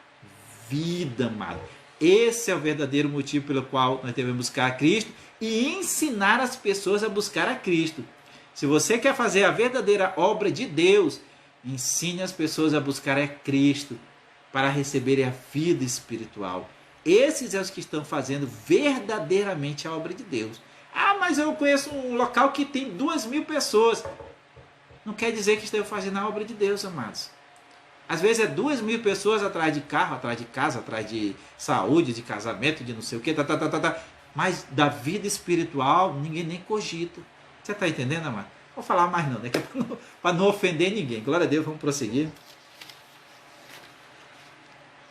vida, amado. Esse é o verdadeiro motivo pelo qual nós devemos buscar a Cristo e ensinar as pessoas a buscar a Cristo. Se você quer fazer a verdadeira obra de Deus, ensine as pessoas a buscar a Cristo para receberem a vida espiritual. Esses são os que estão fazendo verdadeiramente a obra de Deus. Ah, mas eu conheço um local que tem 2.000 pessoas. Não quer dizer que estão fazendo a obra de Deus, amados. Às vezes é 2.000 pessoas atrás de carro, atrás de casa, atrás de saúde, de casamento, de não sei o que, mas da vida espiritual ninguém nem cogita. Você está entendendo, amado? Vou falar mais não, né? Para não ofender ninguém. Glória a Deus, vamos prosseguir.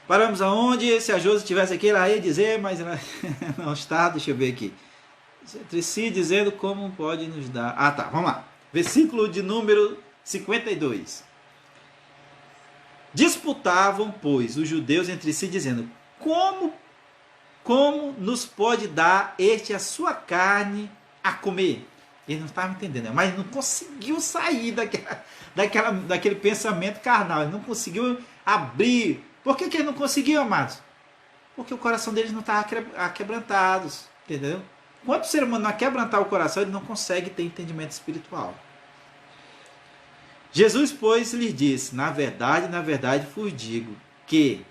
Paramos aonde? Se a Josi estivesse aqui, ela ia dizer, mas ela não está. Deixa eu ver aqui. Entre si dizendo como pode nos dar... Ah, tá, vamos lá. Versículo de número 52. Disputavam, pois, os judeus entre si, dizendo: como nos pode dar este a sua carne a comer? Ele não estava entendendo, mas não conseguiu sair daquele pensamento carnal. Ele não conseguiu abrir. Por que ele não conseguiu, amados? Porque o coração deles não estava aquebrantado, entendeu? Enquanto o ser humano não quebrantar o coração, ele não consegue ter entendimento espiritual. Jesus, pois, lhes disse: na verdade, vos digo que,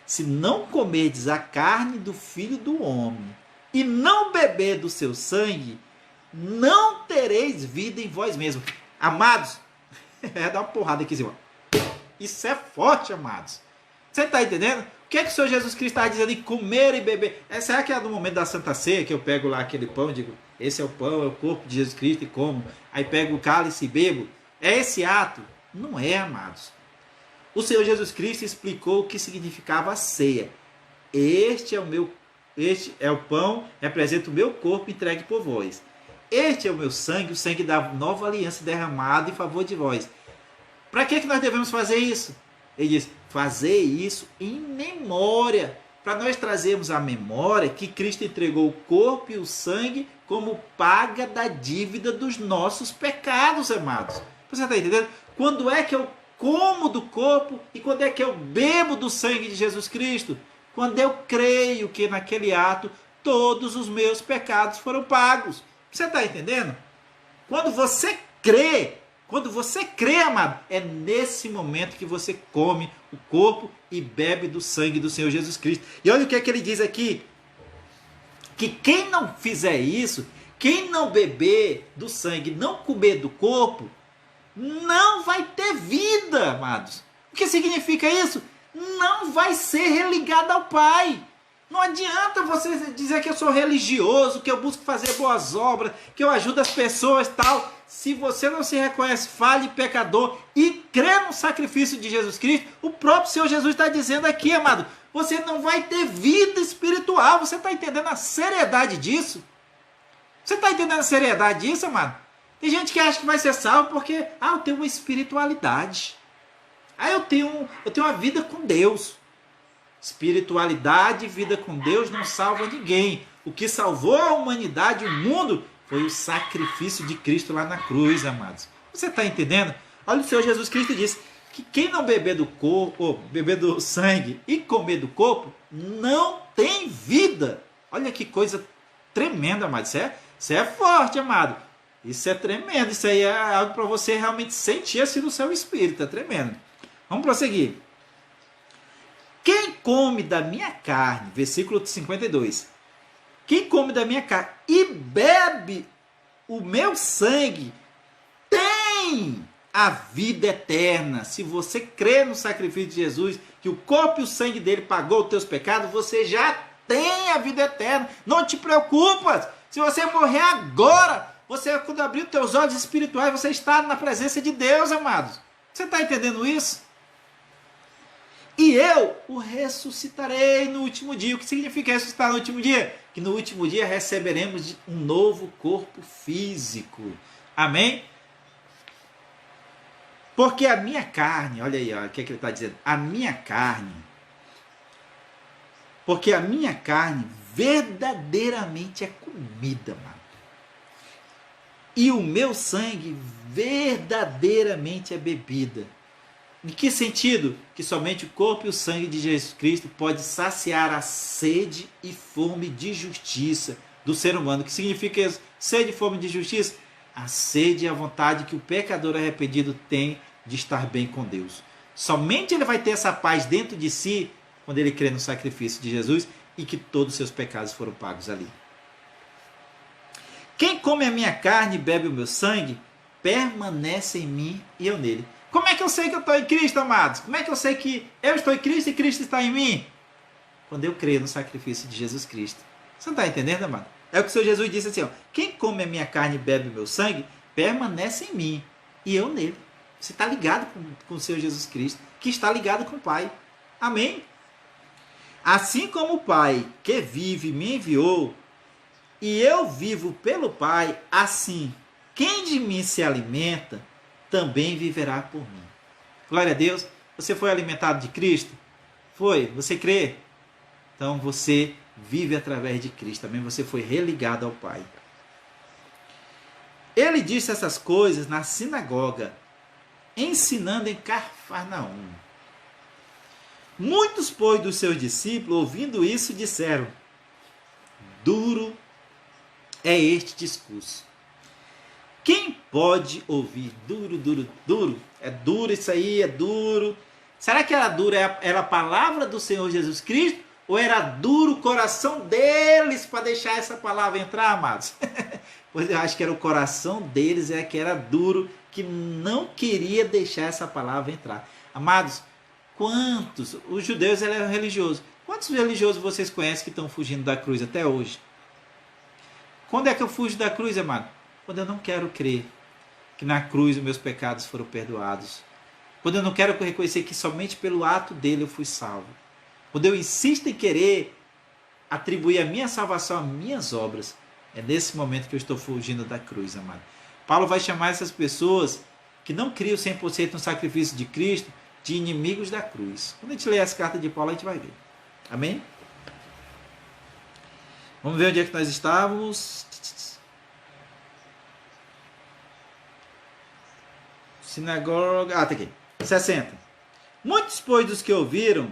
se não comerdes a carne do Filho do Homem e não beber do seu sangue, não tereis vida em vós mesmos. Amados, dar uma porrada aqui em cima. Isso é forte, amados. Você está entendendo? O que é que o Senhor Jesus Cristo está dizendo em comer e beber? Será que é no momento da Santa Ceia que eu pego lá aquele pão e digo, esse é o pão, é o corpo de Jesus Cristo e como? Aí pego o cálice e bebo? É esse ato? Não é, amados. O Senhor Jesus Cristo explicou o que significava a ceia. Este é o pão, representa o meu corpo entregue por vós. Este é o meu sangue, o sangue da nova aliança derramado em favor de vós. Para que nós devemos fazer isso? Ele diz, fazer isso em memória. Para nós trazermos à memória que Cristo entregou o corpo e o sangue como paga da dívida dos nossos pecados, amados. Você está entendendo? Quando é que eu como do corpo e quando é que eu bebo do sangue de Jesus Cristo? Quando eu creio que naquele ato todos os meus pecados foram pagos. Você está entendendo? Quando você crê, amado, é nesse momento que você come o corpo e bebe do sangue do Senhor Jesus Cristo. E olha o que é que ele diz aqui. Que quem não fizer isso, quem não beber do sangue, não comer do corpo, não vai ter vida, amados. O que significa isso? Não vai ser religado ao Pai. Não adianta você dizer que eu sou religioso, que eu busco fazer boas obras, que eu ajudo as pessoas e tal. Se você não se reconhece falho e pecador e crê no sacrifício de Jesus Cristo, o próprio Senhor Jesus está dizendo aqui, amado, você não vai ter vida espiritual. Você está entendendo a seriedade disso? Você está entendendo a seriedade disso, amado? Tem gente que acha que vai ser salvo porque, eu tenho uma espiritualidade. Eu tenho uma vida com Deus. Espiritualidade e vida com Deus não salva ninguém. O que salvou a humanidade, o mundo, foi o sacrifício de Cristo lá na cruz, amados. Você está entendendo? Olha, o Senhor Jesus Cristo disse que quem não beber do corpo, beber do sangue e comer do corpo, não tem vida. Olha que coisa tremenda, amado. Isso é forte, amado. Isso é tremendo. Isso aí é algo para você realmente sentir assim no seu espírito. É tremendo. Vamos prosseguir. Quem come da minha carne, versículo 52, quem come da minha carne e bebe o meu sangue, tem a vida eterna. Se você crê no sacrifício de Jesus, que o corpo e o sangue dele pagou os teus pecados, você já tem a vida eterna. Não te preocupas. Se você morrer agora, quando abrir os teus olhos espirituais, você está na presença de Deus, amados. Você está entendendo isso? E eu o ressuscitarei no último dia. O que significa ressuscitar no último dia? Que no último dia receberemos um novo corpo físico. Amém? Porque a minha carne, olha aí, olha, o que é que ele está dizendo? A minha carne. Porque a minha carne verdadeiramente é comida, mano. E o meu sangue verdadeiramente é bebida. Em que sentido? Que somente o corpo e o sangue de Jesus Cristo pode saciar a sede e fome de justiça do ser humano. O que significa isso? Sede e fome de justiça? A sede e a vontade que o pecador arrependido tem de estar bem com Deus. Somente ele vai ter essa paz dentro de si quando ele crê no sacrifício de Jesus e que todos os seus pecados foram pagos ali. Quem come a minha carne e bebe o meu sangue, permanece em mim e eu nele. Como é que eu sei que eu estou em Cristo, amados? Como é que eu sei que eu estou em Cristo e Cristo está em mim? Quando eu creio no sacrifício de Jesus Cristo. Você não está entendendo, amado? É o que o Senhor Jesus disse assim, ó, quem come a minha carne e bebe o meu sangue, permanece em mim e eu nele. Você está ligado com o Senhor Jesus Cristo, que está ligado com o Pai. Amém? Assim como o Pai que vive me enviou, e eu vivo pelo Pai, assim, quem de mim se alimenta, também viverá por mim. Glória a Deus. Você foi alimentado de Cristo? Foi? Você crê? Então você vive através de Cristo. Também você foi religado ao Pai. Ele disse essas coisas na sinagoga, ensinando em Cafarnaum. Muitos, pois, dos seus discípulos, ouvindo isso, disseram, duro é este discurso. Quem pode ouvir? Duro. É duro isso aí, é duro. Será que era duro? Era a palavra do Senhor Jesus Cristo? Ou era duro o coração deles para deixar essa palavra entrar, amados? Pois eu acho que era o coração deles que era duro, que não queria deixar essa palavra entrar. Amados, Quantos? Os judeus eram religiosos. Quantos religiosos vocês conhecem que estão fugindo da cruz até hoje? Quando é que eu fujo da cruz, amado? Quando eu não quero crer que na cruz os meus pecados foram perdoados. Quando eu não quero reconhecer que somente pelo ato dele eu fui salvo. Quando eu insisto em querer atribuir a minha salvação às minhas obras, é nesse momento que eu estou fugindo da cruz, amado. Paulo vai chamar essas pessoas que não criam 100% no sacrifício de Cristo de inimigos da cruz. Quando a gente lê as cartas de Paulo, a gente vai ver. Amém? Vamos ver onde é que nós estávamos. Sinagoga. Ah, tá aqui. 60. Muitos, pois, dos que ouviram,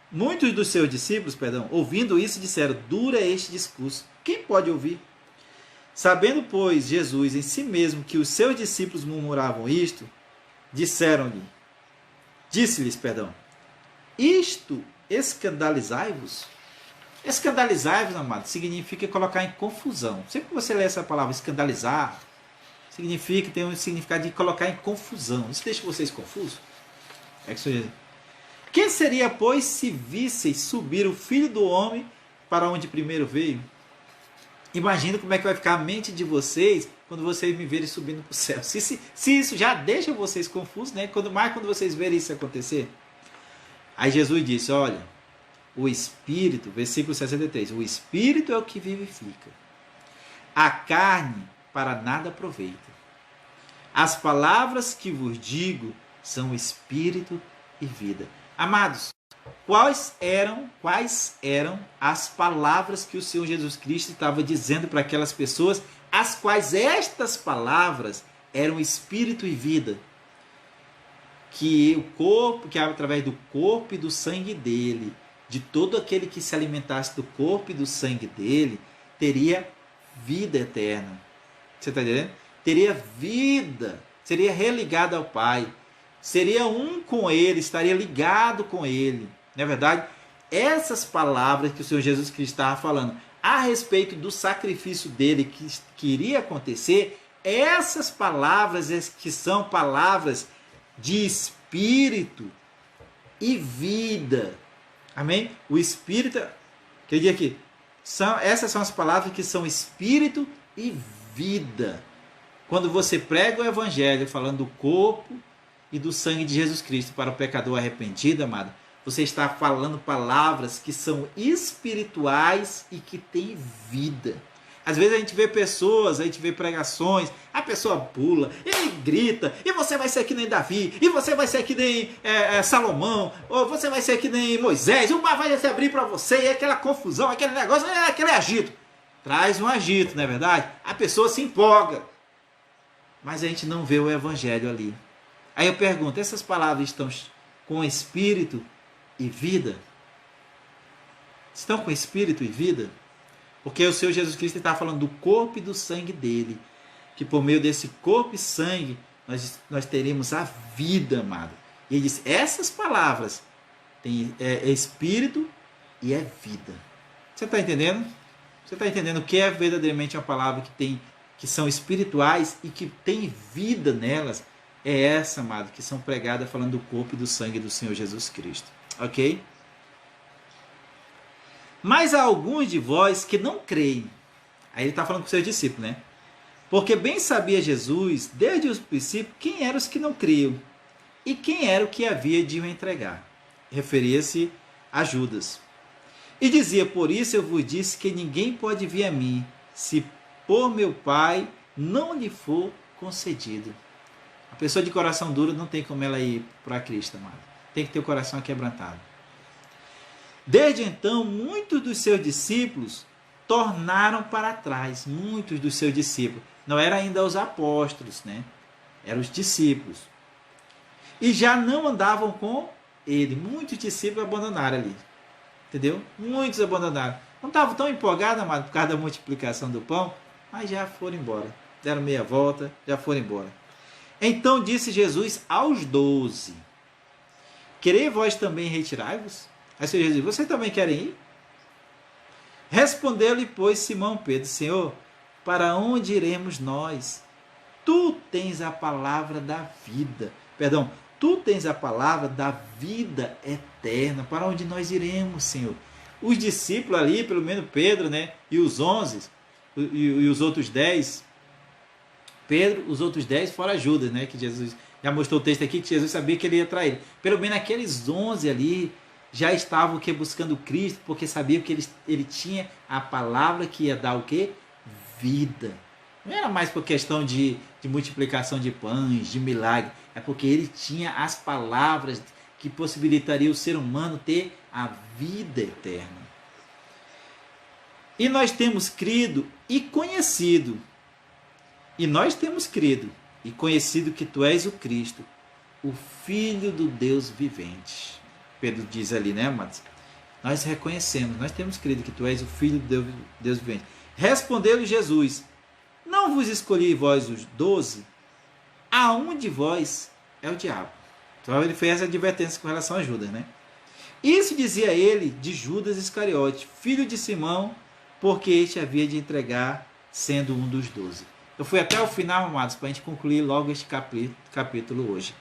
muitos dos seus discípulos, ouvindo isso, disseram: dura é este discurso. Quem pode ouvir? Sabendo, pois, Jesus em si mesmo que os seus discípulos murmuravam isto, disse-lhes, isto escandalizai-vos? Escandalizai-vos, amado, significa colocar em confusão. Sempre que você lê essa palavra escandalizar, tem um significado de colocar em confusão. Isso deixa vocês confusos? Quem seria, pois, se visseis subir o Filho do Homem para onde primeiro veio? Imagina como é que vai ficar a mente de vocês quando vocês me verem subindo para o céu. Se isso já deixa vocês confusos, né? Quando vocês verem isso acontecer. Aí Jesus disse, olha, o Espírito, versículo 63, o Espírito é o que vivifica. A carne para nada aproveita. As palavras que vos digo são Espírito e vida. Amados, quais eram as palavras que o Senhor Jesus Cristo estava dizendo para aquelas pessoas, as quais estas palavras eram espírito e vida? Que o corpo, que através do corpo e do sangue dele, de todo aquele que se alimentasse do corpo e do sangue dele, teria vida eterna. Você está entendendo? Teria vida, seria religado ao Pai, seria um com ele, estaria ligado com ele. Não é verdade? Essas palavras que o Senhor Jesus Cristo estava falando a respeito do sacrifício dele que iria acontecer, essas palavras que são palavras de espírito e vida. Amém? O espírito, que eu digo aqui, essas são as palavras que são espírito e vida. Quando você prega o evangelho falando do corpo e do sangue de Jesus Cristo para o pecador arrependido, amado, você está falando palavras que são espirituais e que têm vida. Às vezes a gente vê pessoas, a gente vê pregações, a pessoa pula, ele grita, e você vai ser que nem Davi, e você vai ser que nem Salomão, ou você vai ser que nem Moisés, o mar vai se abrir para você, e aquela confusão, aquele negócio, aquele agito. Traz um agito, não é verdade? A pessoa se empolga, mas a gente não vê o evangelho ali. Aí eu pergunto, essas palavras estão com espírito e vida? Estão com espírito e vida? Porque o Senhor Jesus Cristo está falando do corpo e do sangue dele, que por meio desse corpo e sangue nós teremos a vida, amado. E ele diz, essas palavras é espírito e é vida. Você está entendendo? Você está entendendo o que é verdadeiramente uma palavra que são espirituais e que tem vida nelas? É essa, amado, que são pregadas falando do corpo e do sangue do Senhor Jesus Cristo. Ok? Mas há alguns de vós que não creem. Aí ele está falando com os seus discípulos, né? Porque bem sabia Jesus, desde o princípio, quem eram os que não criam e quem era o que havia de o entregar. Referia-se a Judas. E dizia, por isso eu vos disse que ninguém pode vir a mim, se por meu Pai não lhe for concedido. A pessoa de coração duro não tem como ela ir para Cristo, amado. Tem que ter o coração quebrantado. Desde então, muitos dos seus discípulos tornaram para trás. Muitos dos seus discípulos. Não eram ainda os apóstolos, né? Eram os discípulos. E já não andavam com ele. Muitos discípulos abandonaram ali. Entendeu? Muitos abandonaram. Não estavam tão empolgados, amado, por causa da multiplicação do pão, mas já foram embora. Deram meia volta, já foram embora. Então disse Jesus aos 12, querei vós também retirai-vos? Aí o Senhor Jesus, vocês também querem ir? Respondeu-lhe, pois, Simão Pedro, Senhor, para onde iremos nós? Tu tens a palavra da vida. tu tens a palavra da vida eterna. Para onde nós iremos, Senhor? Os discípulos ali, pelo menos Pedro, né? E os 11, e os outros 10. Pedro, os outros 10, fora Judas, né? Que Jesus já mostrou o texto aqui, que Jesus sabia que ele ia trair. Pelo menos aqueles 11 ali já estavam buscando Cristo, porque sabiam que ele tinha a palavra que ia dar o quê? Vida. Não era mais por questão de multiplicação de pães, de milagre. É porque ele tinha as palavras que possibilitariam o ser humano ter a vida eterna. E nós temos crido e conhecido. E nós temos crido e conhecido que tu és o Cristo, o Filho do Deus vivente. Pedro diz ali, né, amados? Nós reconhecemos, nós temos crido que tu és o Filho do Deus vivente. Respondeu-lhe Jesus: não vos escolhi vós os 12? A um de vós é o diabo. Então ele fez essa advertência com relação a Judas, né? Isso dizia ele de Judas Iscariote, filho de Simão, porque este havia de entregar, sendo um dos 12. Eu fui até o final, amados, para a gente concluir logo este capítulo hoje.